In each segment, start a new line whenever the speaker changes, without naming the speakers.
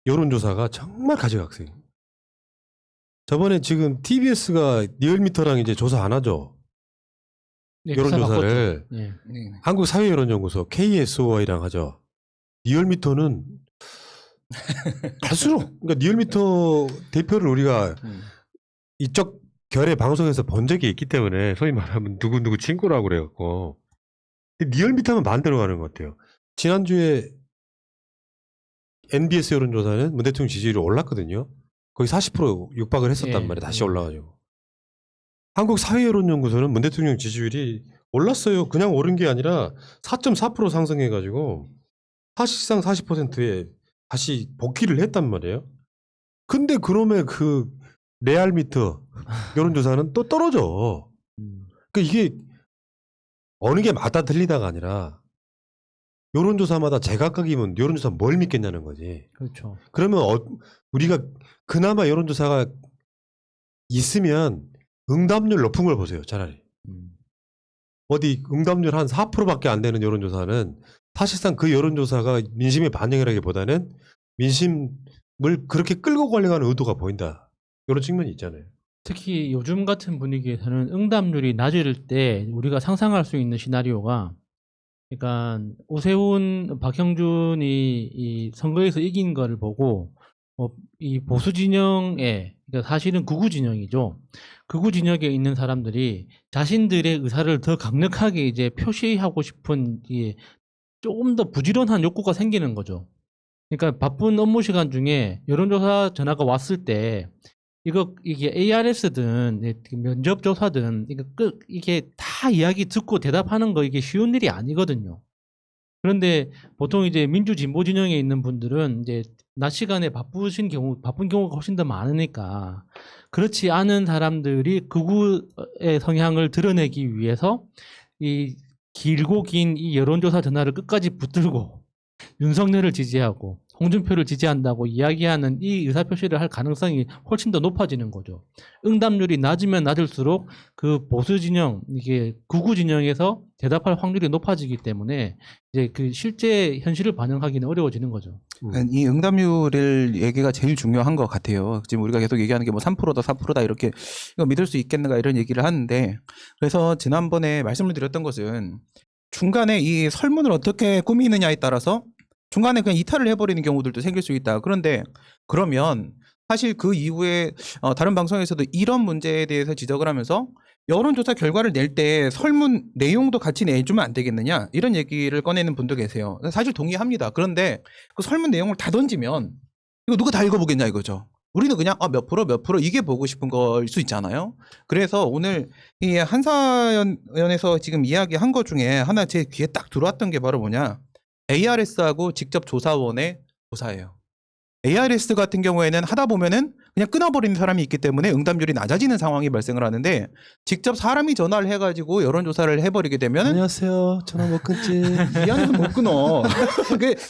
여론조사가 정말 가지각색. 저번에 지금 TBS가 리얼미터랑 이제 조사 안 하죠.
네,
여론조사를
네.
한국사회여론연구소 KSOI랑 하죠. 리얼미터는 갈수록 그러니까 리얼미터 대표를 우리가 이쪽 결의 방송에서 본 적이 있기 때문에 소위 말하면 누구누구 친구라고 그래갖고 리얼미터만 반대로 가는 것 같아요. 지난주에 NBS 여론조사는 문 대통령 지지율이 올랐거든요. 거의 40% 육박을 했었단
예,
말이에요. 다시
예.
올라가지고. 한국사회여론연구소는 문 대통령 지지율이 올랐어요. 그냥 오른 게 아니라 4.4% 상승해가지고 사실상 40%에 다시 복귀를 했단 말이에요. 근데 그놈의 그 레알미터 여론조사는 또 떨어져. 그러니까 이게 어느 게 맞다 틀리다가 아니라 여론조사마다 제각각이면 여론조사 뭘 믿겠냐는 거지.
그렇죠.
그러면 우리가 그나마 여론조사가 있으면 응답률 높은 걸 보세요. 차라리. 어디 응답률 한 4%밖에 안 되는 여론조사는 사실상 그 여론조사가 민심의 반영이라기보다는 민심을 그렇게 끌고 가려는 의도가 보인다. 이런 측면이 있잖아요.
특히 요즘 같은 분위기에서는 응답률이 낮을 때 우리가 상상할 수 있는 시나리오가, 그러니까 오세훈, 박형준이 이 선거에서 이긴 거를 보고 이 보수 진영에, 그러니까 사실은 극우 진영이죠. 극우 진영에 있는 사람들이 자신들의 의사를 더 강력하게 이제 표시하고 싶은 조금 더 부지런한 욕구가 생기는 거죠. 그러니까 바쁜 업무 시간 중에 여론조사 전화가 왔을 때 이게 ARS든 면접 조사든 이게 다 이야기 듣고 대답하는 거 이게 쉬운 일이 아니거든요. 그런데 보통 이제 민주 진보 진영에 있는 분들은 이제 낮 시간에 바쁜 경우가 훨씬 더 많으니까 그렇지 않은 사람들이 극우의 성향을 드러내기 위해서 이 길고 긴 이 여론조사 전화를 끝까지 붙들고 윤석열을 지지하고 홍준표를 지지한다고 이야기하는 이 의사표시를 할 가능성이 훨씬 더 높아지는 거죠. 응답률이 낮으면 낮을수록 그 보수 진영, 이게 극우 진영에서 대답할 확률이 높아지기 때문에 이제 그 실제 현실을 반영하기는 어려워지는 거죠.
이 응답률을 얘기가 제일 중요한 것 같아요. 지금 우리가 계속 얘기하는 게 뭐 3%다 4%다 이렇게 이거 믿을 수 있겠는가 이런 얘기를 하는데, 그래서 지난번에 말씀을 드렸던 것은 중간에 이 설문을 어떻게 꾸미느냐에 따라서 중간에 그냥 이탈을 해버리는 경우들도 생길 수 있다. 그런데 그러면 사실 그 이후에 다른 방송에서도 이런 문제에 대해서 지적을 하면서 여론조사 결과를 낼 때 설문 내용도 같이 내주면 안 되겠느냐 이런 얘기를 꺼내는 분도 계세요. 사실 동의합니다. 그런데 그 설문 내용을 다 던지면 이거 누가 다 읽어보겠냐 이거죠. 우리는 그냥 몇 프로 이게 보고 싶은 걸 수 있잖아요. 그래서 오늘 이 한사연에서 지금 이야기한 것 중에 하나 제 귀에 딱 들어왔던 게 바로 뭐냐, ARS하고 직접 조사원의 조사예요. ARS 같은 경우에는 하다 보면은 그냥 끊어버리는 사람이 있기 때문에 응답률이 낮아지는 상황이 발생을 하는데, 직접 사람이 전화를 해가지고 여론조사를 해버리게 되면
안녕하세요. 전화 못 끊지.
이 안에서 못 끊어.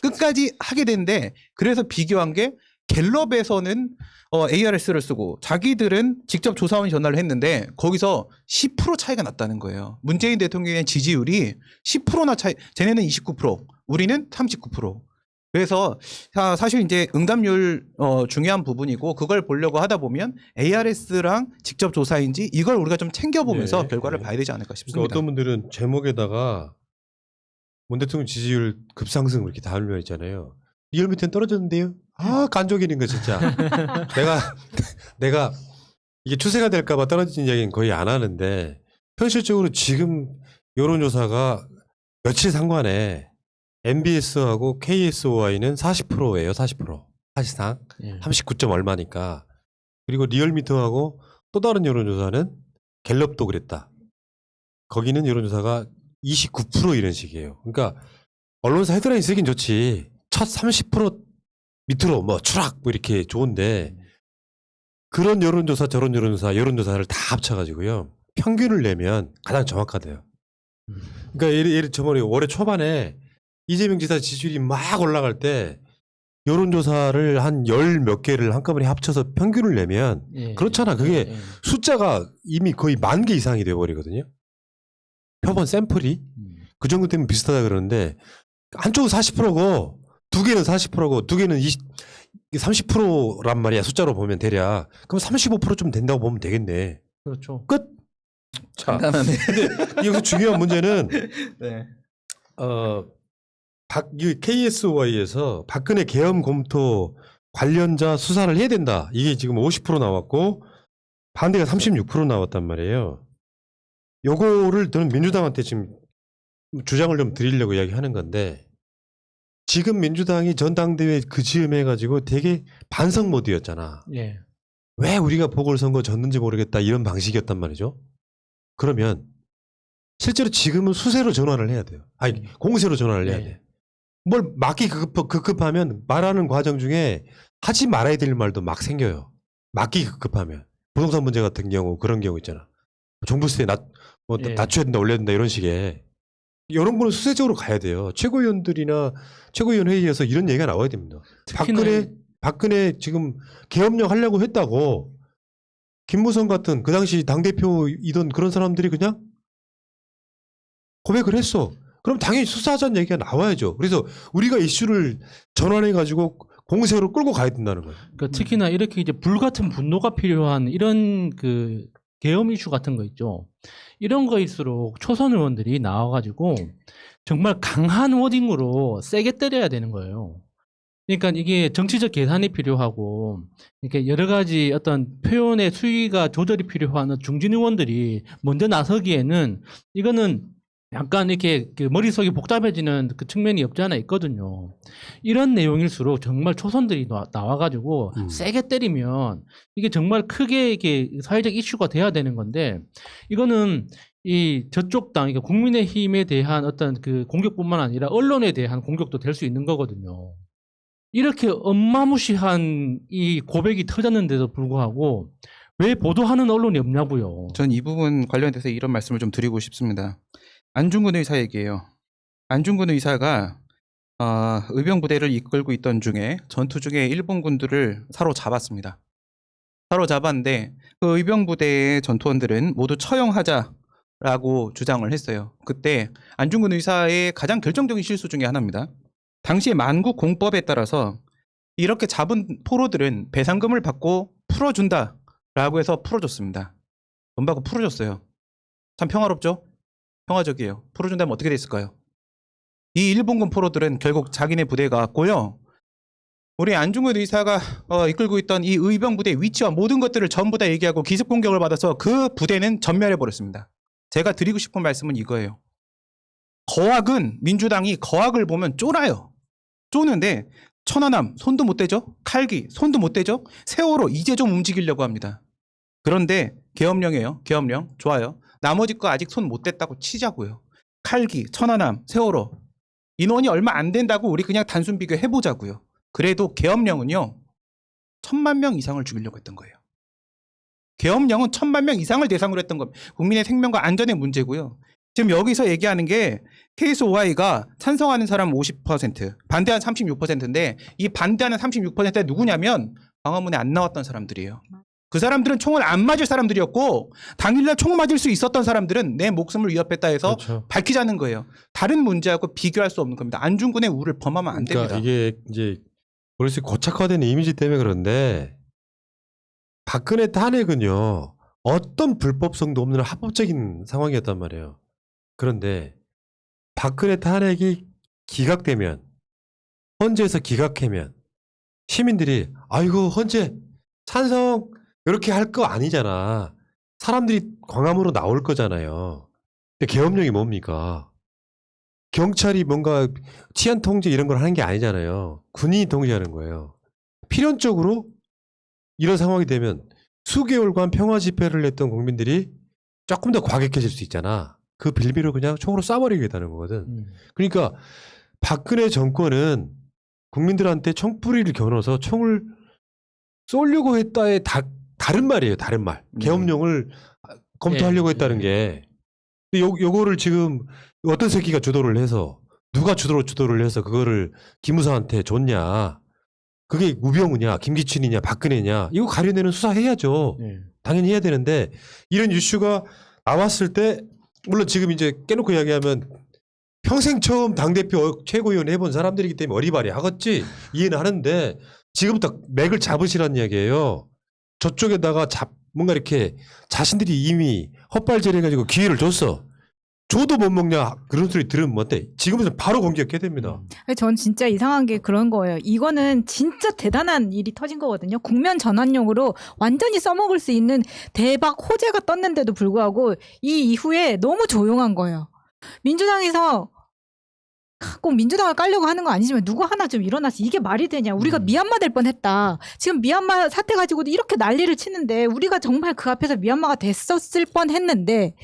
끝까지 하게 되는데, 그래서 비교한 게 갤럽에서는 ARS를 쓰고 자기들은 직접 조사원이 전화를 했는데 거기서 10% 차이가 났다는 거예요. 문재인 대통령의 지지율이 10%나 차이, 쟤네는 29%, 우리는 39%. 그래서 사실 이제 응답률 중요한 부분이고, 그걸 보려고 하다 보면 ARS랑 직접 조사인지 이걸 우리가 좀 챙겨보면서
네,
결과를
네.
봐야 되지 않을까 싶습니다.
그러니까 어떤 분들은 제목에다가 문 대통령 지지율 급상승 이렇게 달려 있잖아요. 리얼미터는 떨어졌는데요. 간족이는 거 진짜. 내가 이게 추세가 될까봐 떨어진 이야기는 거의 안 하는데, 현실적으로 지금 여론조사가 며칠 상관에 MBS하고 KSOI는 40%예요. 40%. 사실상 39점 얼마니까. 그리고 리얼미터하고 또 다른 여론조사는 갤럽도 그랬다. 거기는 여론조사가 29% 이런 식이에요. 그러니까 언론사 헤드라인 쓰긴 좋지. 첫 30% 밑으로 뭐 추락 뭐 이렇게 좋은데, 그런 여론조사 저런 여론조사를 다 합쳐가지고요 평균을 내면 가장 정확하대요. 그러니까 예를 저번에 올해 초반에 이재명 지사 지지율이 막 올라갈 때 여론조사를 한 10몇 개를 한꺼번에 합쳐서 평균을 내면 그렇잖아. 그게 숫자가 이미 거의 10,000개 이상이 돼버리거든요. 표본 샘플이 그 정도 되면 비슷하다 그러는데, 한쪽은 40%고 두 개는 40%고 두 개는 30%란 말이야. 숫자로 보면 대략. 그럼 35%좀 된다고 보면 되겠네.
그렇죠.
끝. 자,
간단하네.
근데 여기서 중요한 문제는
네.
이 KSOI에서 박근혜 계엄 검토 관련자 수사를 해야 된다. 이게 지금 50% 나왔고 반대가 36% 나왔단 말이에요. 요거를 저는 민주당한테 지금 주장을 좀 드리려고 이야기하는 건데 지금 민주당이 전당대회 그 즈음에 해가지고 되게 반성 모드였잖아.
예.
왜 우리가 보궐선거 졌는지 모르겠다 이런 방식이었단 말이죠. 그러면 실제로 지금은 수세로 전환을 해야 돼요. 아니 공세로 전환을 해야
네.
돼. 뭘 막기 급급하면 말하는 과정 중에 하지 말아야 될 말도 막 생겨요. 막기 급급하면 부동산 문제 같은 경우 그런 경우 있잖아. 종부세
예.
낮춰야 된다 올려야 된다 이런 식의 이런 거는 수세적으로 가야 돼요. 최고위원들이나 최고위원 회의에서 이런 얘기가 나와야 됩니다. 박근혜 지금 계엄령 하려고 했다고 김무성 같은 그 당시 당대표이던 그런 사람들이 그냥 고백을 했어. 그럼 당연히 수사하자는 얘기가 나와야죠. 그래서 우리가 이슈를 전환해가지고 공세로 끌고 가야 된다는 거예요.
그러니까 특히나 이렇게 이제 불같은 분노가 필요한 이런 그 계엄 이슈 같은 거 있죠. 이런 거일수록 초선 의원들이 나와가지고 정말 강한 워딩으로 세게 때려야 되는 거예요. 그러니까 이게 정치적 계산이 필요하고 이렇게 여러 가지 어떤 표현의 수위가 조절이 필요한 중진 의원들이 먼저 나서기에는 이거는 약간 이렇게 그 머릿속이 복잡해지는 그 측면이 없지 않아 있거든요. 이런 내용일수록 정말 초선들이 나와가지고 세게 때리면 이게 정말 크게 이게 사회적 이슈가 돼야 되는 건데 이거는 이 저쪽 당, 그러니까 국민의힘에 대한 어떤 그 공격뿐만 아니라 언론에 대한 공격도 될 수 있는 거거든요. 이렇게 엄마무시한 이 고백이 터졌는데도 불구하고 왜 보도하는 언론이 없냐고요.
전 이 부분 관련돼서 이런 말씀을 좀 드리고 싶습니다. 안중근 의사 얘기예요. 안중근 의사가 의병부대를 이끌고 있던 중에 전투 중에 일본군들을 사로잡았습니다. 사로잡았는데 그 의병부대의 전투원들은 모두 처형하자라고 주장을 했어요. 그때 안중근 의사의 가장 결정적인 실수 중에 하나입니다. 당시의 만국 공법에 따라서 이렇게 잡은 포로들은 배상금을 받고 풀어준다라고 해서 풀어줬습니다. 돈 받고 풀어줬어요. 참 평화롭죠? 평화적이에요. 풀어준다면 어떻게 됐을까요? 이 일본군 포로들은 결국 자기네 부대에 갔고요. 우리 안중근 의사가 이끌고 있던 이 의병부대의 위치와 모든 것들을 전부 다 얘기하고 기습 공격을 받아서 그 부대는 전멸해버렸습니다. 제가 드리고 싶은 말씀은 이거예요. 거악은 민주당이 거악을 보면 쫄아요. 쪼는데 천안함 손도 못 대죠? 칼기 손도 못 대죠? 세월호 이제 좀 움직이려고 합니다. 그런데 계엄령이에요. 계엄령 좋아요. 나머지 거 아직 손 못 댔다고 치자고요. 칼기, 천안함, 세월호 인원이 얼마 안 된다고 우리 그냥 단순 비교해보자고요. 그래도 계엄령은요 1000만 명 이상을 죽이려고 했던 거예요. 계엄령은 1000만 명 이상을 대상으로 했던 겁니다. 국민의 생명과 안전의 문제고요. 지금 여기서 얘기하는 게 KSOI가 찬성하는 사람 50%, 반대하는 36%인데 이 반대하는 36%가 누구냐면 광화문에 안 나왔던 사람들이에요. 그 사람들은 총을 안 맞을 사람들이었고 당일날 총 맞을 수 있었던 사람들은 내 목숨을 위협했다 해서
그렇죠.
밝히자는 거예요. 다른 문제하고 비교할 수 없는 겁니다. 안중근의 우를 범하면 안 됩니다.
그러니까 이게 이제 머릿속에 고착화된 이미지 때문에 그런데 박근혜 탄핵은요 어떤 불법성도 없는 합법적인 상황이었단 말이에요. 그런데 박근혜 탄핵이 기각되면 헌재에서 기각하면 시민들이 아이고 헌재 찬성 이렇게 할 거 아니잖아. 사람들이 광화문으로 나올 거잖아요. 근데 계엄령이 뭡니까? 경찰이 뭔가 치안 통제 이런 걸 하는 게 아니잖아요. 군인이 통제하는 거예요. 필연적으로 이런 상황이 되면 수개월간 평화 집회를 했던 국민들이 조금 더 과격해질 수 있잖아. 그 빌미를 그냥 총으로 쏴버리겠다는 거거든. 그러니까 박근혜 정권은 국민들한테 총뿌리를 겨눠서 총을 쏘려고 했다의 다른 말이에요. 다른 말. 계엄령을 검토하려고 했다는 게. 요거를 지금 어떤 새끼가 주도를 해서 누가 주도를 해서 그거를 김무성한테 줬냐. 그게 우병우냐 김기춘이냐 박근혜냐 이거 가려내는 수사해야죠. 당연히 해야 되는데 이런 이슈가 나왔을 때 물론 지금 이제 깨놓고 이야기하면 평생 처음 당대표 최고위원 해본 사람들이기 때문에 어리바리 하겠지. 이해는 하는데 지금부터 맥을 잡으시라는 이야기예요. 저쪽에다가 뭔가 이렇게 자신들이 이미 헛발질해가지고 기회를 줬어. 줘도 못 먹냐 그런 소리 들으면 뭔데 지금부터 바로 공격해야 됩니다.
전 진짜 이상한 게 그런 거예요. 이거는 진짜 대단한 일이 터진 거거든요. 국면 전환용으로 완전히 써먹을 수 있는 대박 호재가 떴는데도 불구하고 이 이후에 너무 조용한 거예요. 민주당에서 꼭 민주당을 깔려고 하는 건 아니지만 누구 하나 좀 일어나서 이게 말이 되냐. 우리가 미얀마 될 뻔했다. 지금 미얀마 사태 가지고도 이렇게 난리를 치는데 우리가 정말 그 앞에서 미얀마가 됐었을 뻔했는데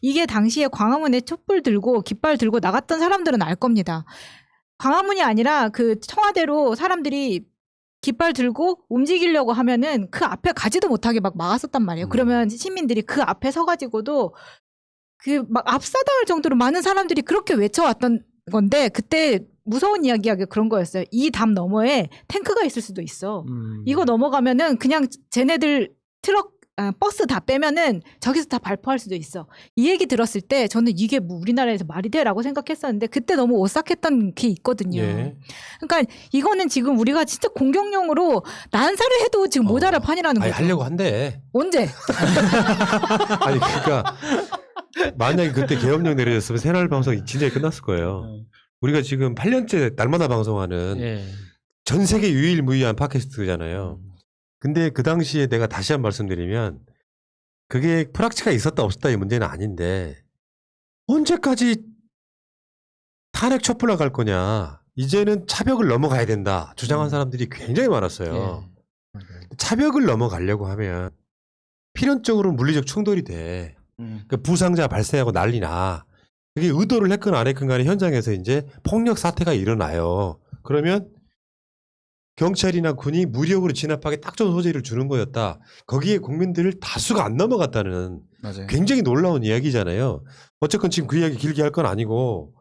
이게 당시에 광화문에 촛불 들고 깃발 들고 나갔던 사람들은 알 겁니다. 광화문이 아니라 그 청와대로 사람들이 깃발 들고 움직이려고 하면은 그 앞에 가지도 못하게 막 막았었단 말이에요. 그러면 시민들이 그 앞에 서가지고도 그 막 압사당할 정도로 많은 사람들이 그렇게 외쳐왔던 건데 그때 무서운 이야기가 그런 거였어요. 이 담 너머에 탱크가 있을 수도 있어. 이거 넘어가면은 그냥 쟤네들 버스 다 빼면은 저기서 다 발포할 수도 있어. 이 얘기 들었을 때 저는 이게 뭐 우리나라에서 말이 돼라고 생각했었는데 그때 너무 오싹했던 게 있거든요.
예.
그러니까 이거는 지금 우리가 진짜 공격용으로 난사를 해도 지금 모자랄 판이라는
아니
거죠.
하려고 한대.
언제?
아니 그러니까 만약에 그때 계엄령 내려졌으면 새날 방송이 진작에 끝났을 거예요. 우리가 지금 8년째 날마다 방송하는
예.
전 세계 유일무이한 팟캐스트잖아요. 근데 그 당시에 내가 다시 한 번 말씀드리면 그게 프락치가 있었다 없었다 이 문제는 아닌데 언제까지 탄핵 촛불로 갈 거냐. 이제는 차벽을 넘어가야 된다. 주장한 사람들이 굉장히 많았어요. 차벽을 넘어가려고 하면 필연적으로 물리적 충돌이 돼. 그 부상자 발생하고 난리나. 그게 의도를 했건 안 했건 간에 현장에서 이제 폭력 사태가 일어나요. 그러면 경찰이나 군이 무력으로 진압하기 딱 좋은 소재를 주는 거였다. 거기에 국민들 다수가 안 넘어갔다는
맞아요.
굉장히 놀라운 이야기잖아요. 어쨌건 지금 그 이야기 길게 할 건 아니고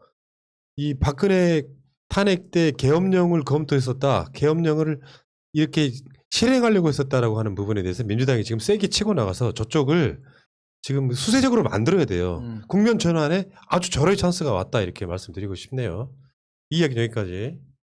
이 박근혜 탄핵 때 계엄령을 검토했었다. 계엄령을 이렇게 실행하려고 했었다라고 하는 부분에 대해서 민주당이 지금 세게 치고 나가서 저쪽을 지금 수세적으로 만들어야 돼요. 국면 전환에 아주 절호의 찬스가 왔다 이렇게 말씀드리고 싶네요. 이 이야기는 여기까지.